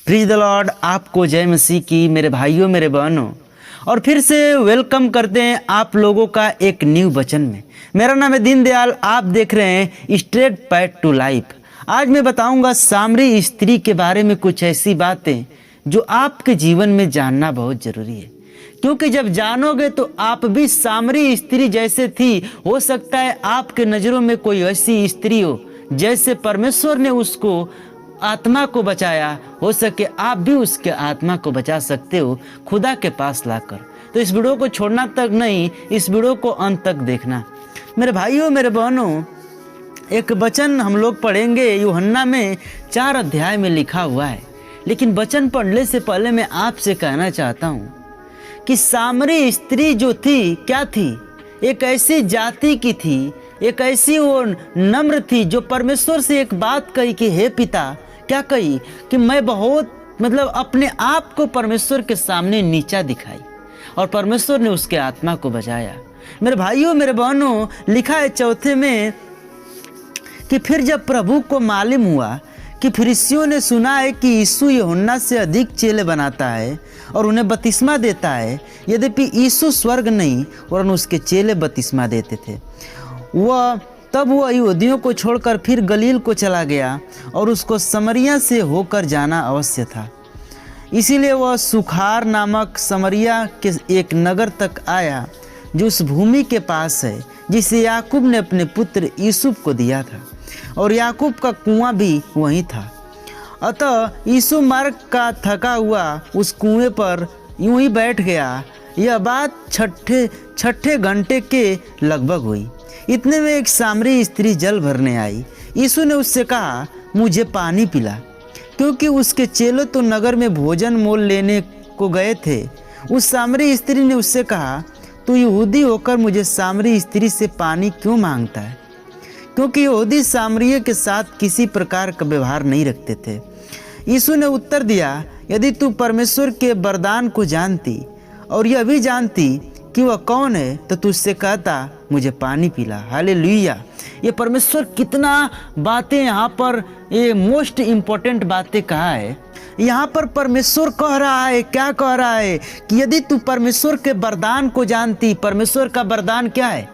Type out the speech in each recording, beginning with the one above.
प्रीज the Lord. आपको जय मसीह की मेरे भाइयों मेरे बहनों, और फिर से वेलकम करते हैं आप लोगों का एक न्यू वचन में। मेरा नाम है दीनदयाल, आप देख रहे हैं स्ट्रेट पैथ टू लाइफ। आज मैं बताऊंगा सामरी स्त्री के बारे में कुछ ऐसी बातें जो आपके जीवन में जानना बहुत ज़रूरी है, क्योंकि जब जानोगे तो आप भी सामरी स्त्री जैसे थी। हो सकता है आपके नज़रों में कोई ऐसी स्त्री हो जैसे परमेश्वर ने उसको आत्मा को बचाया, हो सके आप भी उसके आत्मा को बचा सकते हो खुदा के पास लाकर। तो इस वीडियो को छोड़ना तक नहीं, इस वीडियो को अंत तक देखना। मेरे भाइयों मेरे बहनों, एक वचन हम लोग पढ़ेंगे यूहन्ना में 4 अध्याय में लिखा हुआ है। लेकिन वचन पढ़ने से पहले मैं आपसे कहना चाहता हूँ कि सामरी स्त्री जो थी क्या थी, एक ऐसी जाति की थी, एक ऐसी वो नम्र थी जो परमेश्वर से एक बात कही कि हे पिता, क्या कही कि मैं बहुत अपने आप को परमेश्वर के सामने नीचा दिखाई और परमेश्वर ने उसके आत्मा को बचाया। मेरे भाइयों मेरे बहनों, लिखा है 4 में कि फिर जब प्रभु को मालूम हुआ कि फरीसियों ने सुना है कि यीशु यूहन्ना से अधिक चेले बनाता है और उन्हें बपतिस्मा देता है, यद्यपि यीशु स्वर्ग नहीं वरन उसके चेले बपतिस्मा देते थे, तब वह यहूदियों को छोड़कर फिर गलील को चला गया और उसको समरिया से होकर जाना अवश्य था। इसीलिए वह सुखार नामक समरिया के एक नगर तक आया जो उस भूमि के पास है जिसे याकूब ने अपने पुत्र यूसुफ को दिया था, और याकूब का कुआं भी वहीं था। अतः यीशु मार्ग का थका हुआ उस कुएं पर यूं ही बैठ गया। यह बात छठे घंटे के लगभग हुई। इतने में एक सामरी स्त्री जल भरने आई। यीशु ने उससे कहा, मुझे पानी पिला, क्योंकि उसके चेलों तो नगर में भोजन मोल लेने को गए थे। उस सामरी स्त्री ने उससे कहा, तू यहूदी होकर मुझे सामरी स्त्री से पानी क्यों मांगता है? क्योंकि यहूदी सामरियों के साथ किसी प्रकार का व्यवहार नहीं रखते थे। यीशु ने उत्तर दिया, यदि तू परमेश्वर के वरदान को जानती और यह भी जानती कि वह कौन है तो तुझसे कहता, मुझे पानी पिला। हालेलुया। ये परमेश्वर कितना बातें यहाँ पर, ये मोस्ट इम्पोर्टेंट बातें कहा है। यहाँ पर परमेश्वर कह रहा है, क्या कह रहा है कि यदि तू परमेश्वर के वरदान को जानती। परमेश्वर का वरदान क्या है?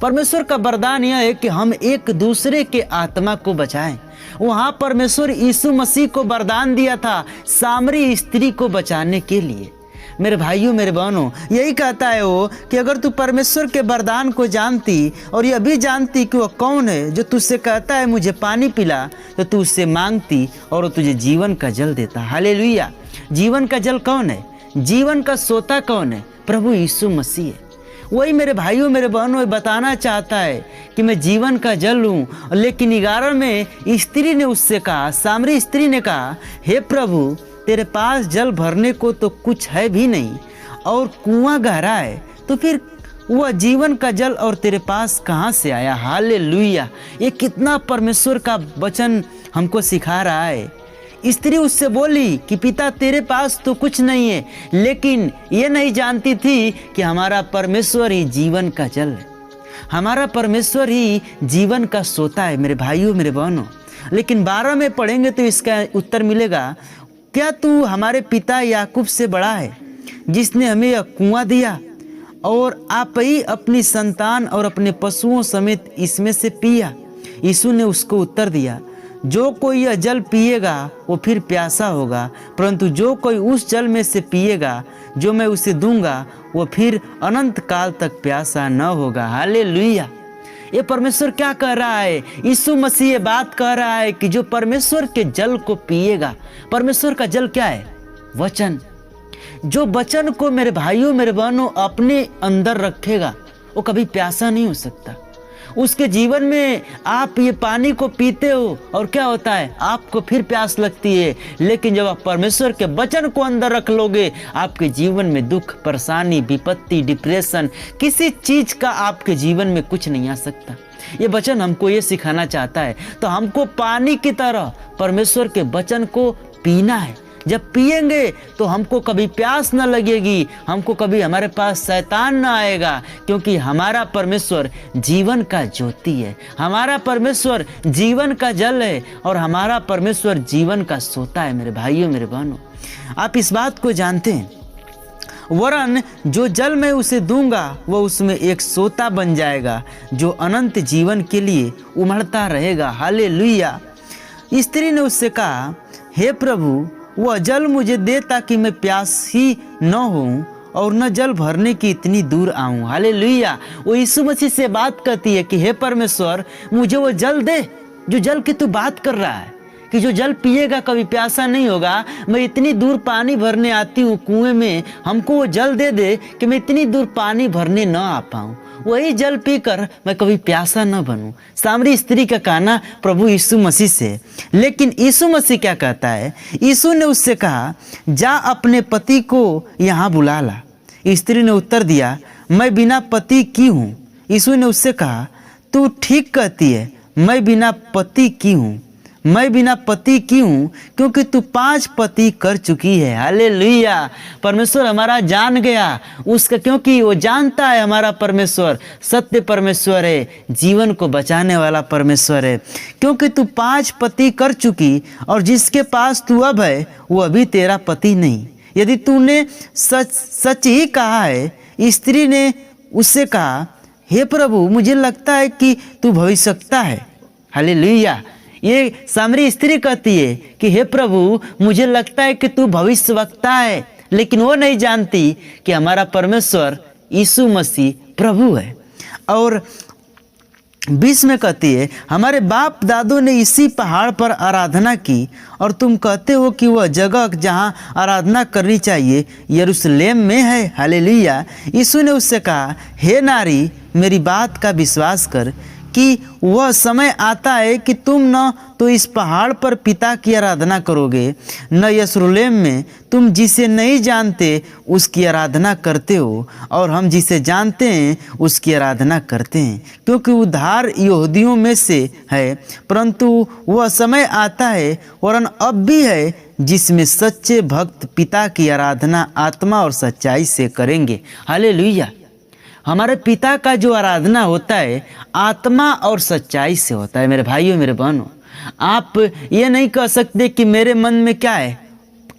परमेश्वर का वरदान यह है कि हम एक दूसरे के आत्मा को बचाएं। वहाँ परमेश्वर यीशु मसीह को वरदान दिया था सामरी स्त्री को बचाने के लिए। मेरे भाइयों मेरे बहनों, यही कहता है वो कि अगर तू परमेश्वर के वरदान को जानती और यह भी जानती कि वह कौन है जो तुझसे कहता है मुझे पानी पिला, तो तू उससे मांगती और वो तुझे जीवन का जल देता। हालेलुया। जीवन का जल कौन है? जीवन का सोता कौन है? प्रभु यीशु मसीह है। वही मेरे भाइयों मेरे बहनों बताना चाहता है कि मैं जीवन का जल हूँ। लेकिन 11 में स्त्री ने उससे कहा, सामरी स्त्री ने कहा, हे प्रभु, तेरे पास जल भरने को तो कुछ है भी नहीं और कुआं गहरा है, तो फिर वह जीवन का जल और तेरे पास कहाँ से आया? हालेलुया। ये कितना परमेश्वर का वचन हमको सिखा रहा है। स्त्री उससे बोली कि पिता, तेरे पास तो कुछ नहीं है, लेकिन ये नहीं जानती थी कि हमारा परमेश्वर ही जीवन का जल है, हमारा परमेश्वर ही जीवन का सोता है। मेरे भाइयों मेरे बहनों, लेकिन 12 में पढ़ेंगे तो इसका उत्तर मिलेगा, क्या तू हमारे पिता याकूब से बड़ा है जिसने हमें यह कुआं दिया और आप ही अपनी संतान और अपने पशुओं समेत इसमें से पिया? यीशु ने उसको उत्तर दिया, जो कोई यह जल पिएगा वो फिर प्यासा होगा, परंतु जो कोई उस जल में से पिएगा जो मैं उसे दूंगा वो फिर अनंत काल तक प्यासा न होगा। हालेलुया। ये परमेश्वर क्या कह रहा है? यीशु मसीह ये बात कह रहा है कि जो परमेश्वर के जल को पिएगा। परमेश्वर का जल क्या है? वचन। जो वचन को मेरे भाइयों मेरे बहनों अपने अंदर रखेगा वो कभी प्यासा नहीं हो सकता। उसके जीवन में आप ये पानी को पीते हो और क्या होता है? आपको फिर प्यास लगती है। लेकिन जब आप परमेश्वर के वचन को अंदर रख लोगे, आपके जीवन में दुख, परेशानी, विपत्ति, डिप्रेशन, किसी चीज का आपके जीवन में कुछ नहीं आ सकता। ये वचन हमको ये सिखाना चाहता है। तो हमको पानी की तरह परमेश्वर के वचन को पीना है। जब पिएंगे तो हमको कभी प्यास न लगेगी, हमको कभी हमारे पास शैतान न आएगा, क्योंकि हमारा परमेश्वर जीवन का ज्योति है, हमारा परमेश्वर जीवन का जल है और हमारा परमेश्वर जीवन का सोता है। मेरे भाइयों मेरे बहनों, आप इस बात को जानते हैं, वरन जो जल मैं उसे दूंगा वह उसमें एक सोता बन जाएगा जो अनंत जीवन के लिए उमड़ता रहेगा। हालेलुया। स्त्री ने उससे कहा, हे प्रभु, वह जल मुझे दे ताकि मैं प्यासी न होऊं और न जल भरने की इतनी दूर आऊं। हालेलुया। वो यीशु मसीह से बात करती है कि हे परमेश्वर, मुझे वो जल दे जो जल की तू बात कर रहा है, कि जो जल पिएगा कभी प्यासा नहीं होगा। मैं इतनी दूर पानी भरने आती हूँ कुएं में, हमको वो जल दे दे कि मैं इतनी दूर पानी भरने न आ पाऊँ, वही जल पीकर मैं कभी प्यासा न बनूं। सामरी स्त्री का कहना प्रभु यीशु मसीह से, लेकिन यीशु मसीह क्या कहता है? यीशु ने उससे कहा, जा अपने पति को यहाँ बुला ला। स्त्री ने उत्तर दिया, मैं बिना पति की हूँ। यीशु ने उससे कहा, तू ठीक कहती है, मैं बिना पति की हूँ, मैं बिना पति की हूँ, क्योंकि तू 5 पति कर चुकी है। हालेलुया। परमेश्वर हमारा जान गया उसका, क्योंकि वो जानता है हमारा परमेश्वर सत्य परमेश्वर है, जीवन को बचाने वाला परमेश्वर है। क्योंकि तू 5 पति कर चुकी और जिसके पास तू अब है वो अभी तेरा पति नहीं। यदि तूने सच ही कहा है। स्त्री ने उससे कहा, हे प्रभु, मुझे लगता है कि तू भविष्यवक्ता है। हालेलुया। ये सामरी स्त्री कहती है कि हे प्रभु, मुझे लगता है कि तू भविष्यवक्ता है, लेकिन वो नहीं जानती कि हमारा परमेश्वर यीशु मसीह प्रभु है। और 20 में कहती है, हमारे बाप दादों ने इसी पहाड़ पर आराधना की और तुम कहते हो कि वह जगह जहाँ आराधना करनी चाहिए यरूशलेम में है। हालेलुया। यीशु ने उससे कहा, हे नारी, मेरी बात का विश्वास कर कि वह समय आता है कि तुम न तो इस पहाड़ पर पिता की आराधना करोगे, न यरूशलेम में। तुम जिसे नहीं जानते उसकी आराधना करते हो और हम जिसे जानते हैं उसकी आराधना करते हैं, क्योंकि उद्धार यहूदियों में से है। परंतु वह समय आता है, वरन अब भी है, जिसमें सच्चे भक्त पिता की आराधना आत्मा और सच्चाई से करेंगे। हालेलुया। हमारे पिता का जो आराधना होता है आत्मा और सच्चाई से होता है। मेरे भाइयों मेरे बहनों, आप ये नहीं कह सकते कि मेरे मन में क्या है,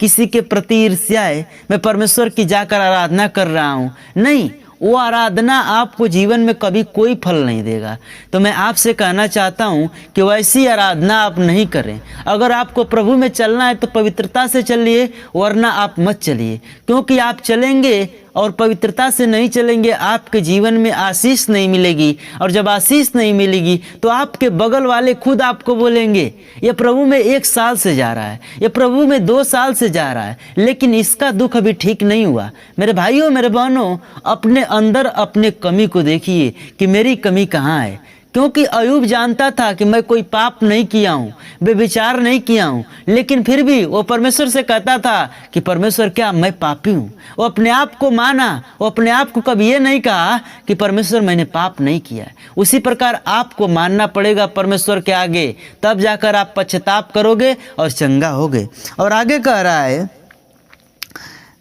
किसी के प्रति ईर्ष्या है, मैं परमेश्वर की जाकर आराधना कर रहा हूँ। नहीं, वो आराधना आपको जीवन में कभी कोई फल नहीं देगा। तो मैं आपसे कहना चाहता हूँ कि वैसी आराधना आप नहीं करें। अगर आपको प्रभु में चलना है तो पवित्रता से चलिए, वरना आप मत चलिए। क्योंकि आप चलेंगे और पवित्रता से नहीं चलेंगे, आपके जीवन में आशीष नहीं मिलेगी। और जब आशीष नहीं मिलेगी तो आपके बगल वाले खुद आपको बोलेंगे, ये प्रभु में 1 साल से जा रहा है, ये प्रभु में 2 साल से जा रहा है, लेकिन इसका दुख अभी ठीक नहीं हुआ। मेरे भाइयों मेरे बहनों, अपने अंदर अपने कमी को देखिए कि मेरी कमी कहाँ है। क्योंकि अयूब जानता था कि मैं कोई पाप नहीं किया हूँ, बेविचार नहीं किया हूँ, लेकिन फिर भी वो परमेश्वर से कहता था कि परमेश्वर क्या मैं पापी हूँ। वो अपने आप को माना, वो अपने आप को कभी ये नहीं कहा कि परमेश्वर मैंने पाप नहीं किया है। उसी प्रकार आपको मानना पड़ेगा परमेश्वर के आगे, तब जाकर आप पश्चाताप करोगे और चंगा होगे। और आगे कह रहा है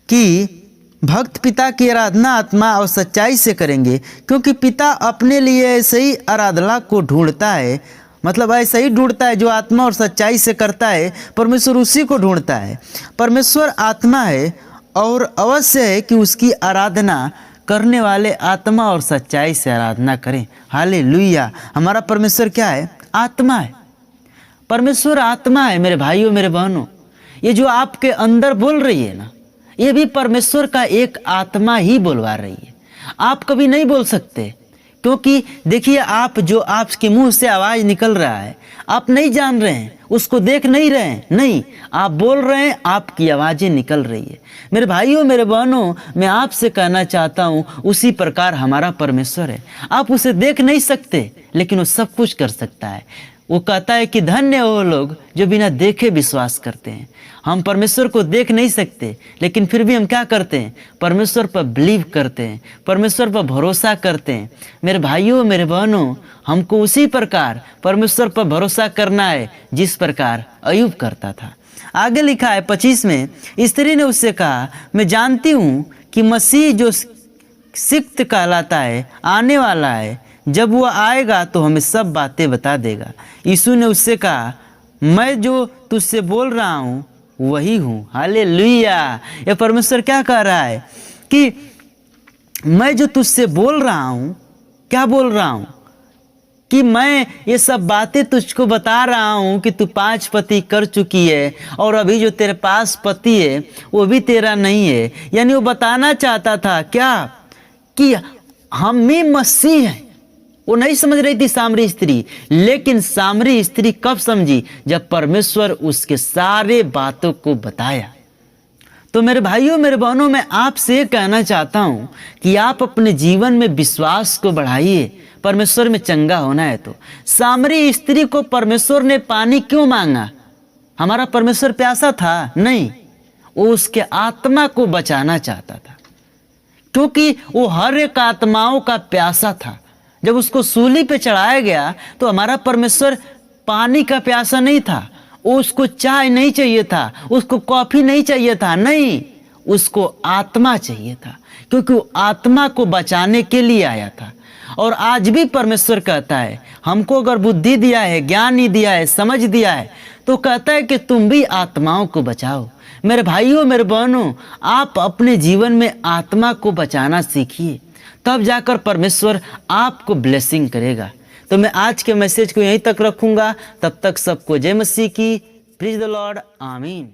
कि भक्त पिता की आराधना आत्मा और सच्चाई से करेंगे, क्योंकि पिता अपने लिए ऐसे ही आराधना को ढूंढता है। मतलब ऐसा ही ढूंढता है जो आत्मा और सच्चाई से करता है, परमेश्वर उसी को ढूंढता है। परमेश्वर आत्मा है और अवश्य है कि उसकी आराधना करने वाले आत्मा और सच्चाई से आराधना करें। हालेलुया। हमारा परमेश्वर क्या है? आत्मा है। परमेश्वर आत्मा है। मेरे भाइयों मेरे बहनों, ये जो आपके अंदर बोल रही है ना, ये भी परमेश्वर का एक आत्मा ही बोलवा रही है। आप कभी नहीं बोल सकते, क्योंकि देखिए, आप जो आपके मुंह से आवाज़ निकल रहा है, आप नहीं जान रहे हैं, उसको देख नहीं रहे हैं, नहीं, आप बोल रहे हैं, आपकी आवाज़ें निकल रही है। मेरे भाइयों मेरे बहनों, मैं आपसे कहना चाहता हूँ, उसी प्रकार हमारा परमेश्वर है। आप उसे देख नहीं सकते, लेकिन वो सब कुछ कर सकता है। वो कहता है कि धन्य हो लोग जो बिना देखे विश्वास करते हैं। हम परमेश्वर को देख नहीं सकते, लेकिन फिर भी हम क्या करते हैं? परमेश्वर पर बिलीव करते हैं, परमेश्वर पर भरोसा करते हैं। मेरे भाइयों मेरे बहनों, हमको उसी प्रकार परमेश्वर पर भरोसा करना है जिस प्रकार अयूब करता था। आगे लिखा है 25 में, स्त्री ने उससे कहा, मैं जानती हूँ कि मसीह जो सिक्त कहलाता है आने वाला है, जब वह आएगा तो हमें सब बातें बता देगा। यीशु ने उससे कहा, मैं जो तुझसे बोल रहा हूँ वही हूँ। हालेलुया। ये परमेश्वर क्या कह रहा है कि मैं जो तुझसे बोल रहा हूँ, क्या बोल रहा हूँ कि मैं ये सब बातें तुझको बता रहा हूँ कि तू 5 पति कर चुकी है और अभी जो तेरे पास पति है वो भी तेरा नहीं है। यानी वो बताना चाहता था क्या कि हम ही मसीह हैं। वो नहीं समझ रही थी सामरी स्त्री, लेकिन सामरी स्त्री कब समझी? जब परमेश्वर उसके सारे बातों को बताया। तो मेरे भाइयों मेरे बहनों, मैं आपसे कहना चाहता हूं कि आप अपने जीवन में विश्वास को बढ़ाइए। परमेश्वर में चंगा होना है तो सामरी स्त्री को परमेश्वर ने पानी क्यों मांगा? हमारा परमेश्वर प्यासा था? नहीं, वो उसके आत्मा को बचाना चाहता था, क्योंकि वो हर एक आत्माओं का प्यासा था। जब उसको सूली पे चढ़ाया गया तो हमारा परमेश्वर पानी का प्यासा नहीं था। उसको चाय नहीं चाहिए था, उसको कॉफी नहीं चाहिए था, नहीं, उसको आत्मा चाहिए था, क्योंकि वो आत्मा को बचाने के लिए आया था। और आज भी परमेश्वर कहता है, हमको अगर बुद्धि दिया है, ज्ञान ही दिया है, समझ दिया है, तो कहता है कि तुम भी आत्माओं को बचाओ। मेरे भाइयों मेरे बहनों, आप अपने जीवन में आत्मा को बचाना सीखिए, तब जाकर परमेश्वर आपको ब्लेसिंग करेगा। तो मैं आज के मैसेज को यहीं तक रखूंगा। तब तक सबको जय मसीह की। प्रीज द लॉर्ड। आमीन।